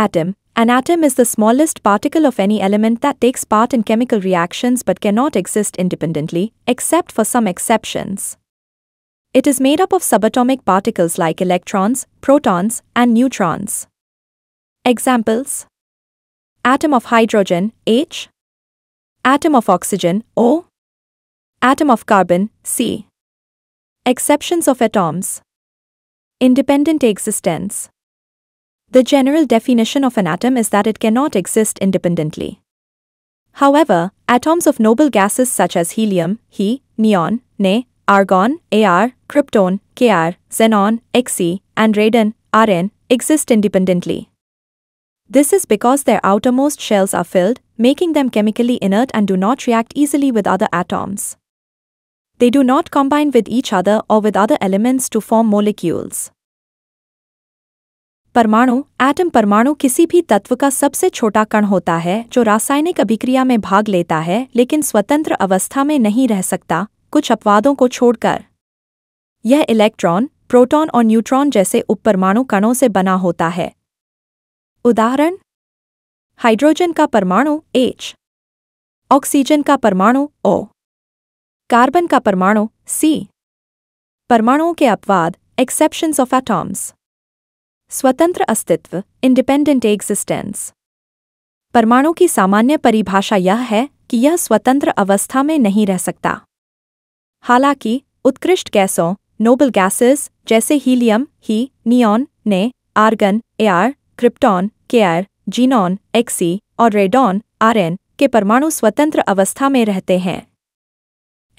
Atom. An atom is the smallest particle of any element that takes part in chemical reactions but cannot exist independently, except for some exceptions. It is made up of subatomic particles like electrons, protons, and neutrons. Examples: atom of hydrogen, H. Atom of oxygen, O. Atom of carbon, C. Exceptions of atoms. Independent existence. The general definition of an atom is that it cannot exist independently. However, atoms of noble gases such as helium, He, neon, Ne, argon, Ar, krypton, Kr, xenon, Xe, and radon, Rn, exist independently. This is because their outermost shells are filled, making them chemically inert and do not react easily with other atoms. They do not combine with each other or with other elements to form molecules. परमाणु, atom परमाणु किसी भी तत्व का सबसे छोटा कण होता है जो रासायनिक अभिक्रिया में भाग लेता है लेकिन स्वतंत्र अवस्था में नहीं रह सकता, कुछ अपवादों को छोड़कर। यह इलेक्ट्रॉन, प्रोटॉन और न्यूट्रॉन जैसे उपपरमाणु कणों से बना होता है। उदाहरण: हाइड्रोजन का परमाणु H, ऑक्सीजन का परमाणु O, कार्बन का परमाणु C। परमाणुओं के अपवाद, एक्सेप्शंस ऑफ एटॉम्स। स्वतंत्र अस्तित्व, इंडिपेंडेंट एग्जिस्टेंस। परमाणु की सामान्य परिभाषा यह है कि यह स्वतंत्र अवस्था में नहीं रह सकता। हालांकि उत्कृष्ट गैसों, नोबल गैसेस जैसे हीलियम, ही, नियॉन, ने, argon, Ar, krypton, Kr, xenon, Xe और रेडॉन, Rn के परमाणु स्वतंत्र अवस्था में रहते हैं।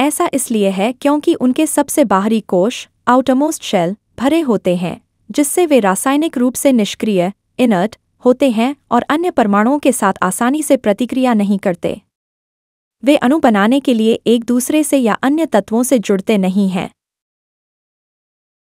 ऐसा इसलिए है क्योंकि उनके सबसे बाहरी कोश, आउटरमोस्ट शेल, भरे होते हैं, जिससे वे रासायनिक रूप से निष्क्रिय, इनर्ट, होते हैं और अन्य परमाणुओं के साथ आसानी से प्रतिक्रिया नहीं करते। वे अणु बनाने के लिए एक दूसरे से या अन्य तत्वों से जुड़ते नहीं हैं।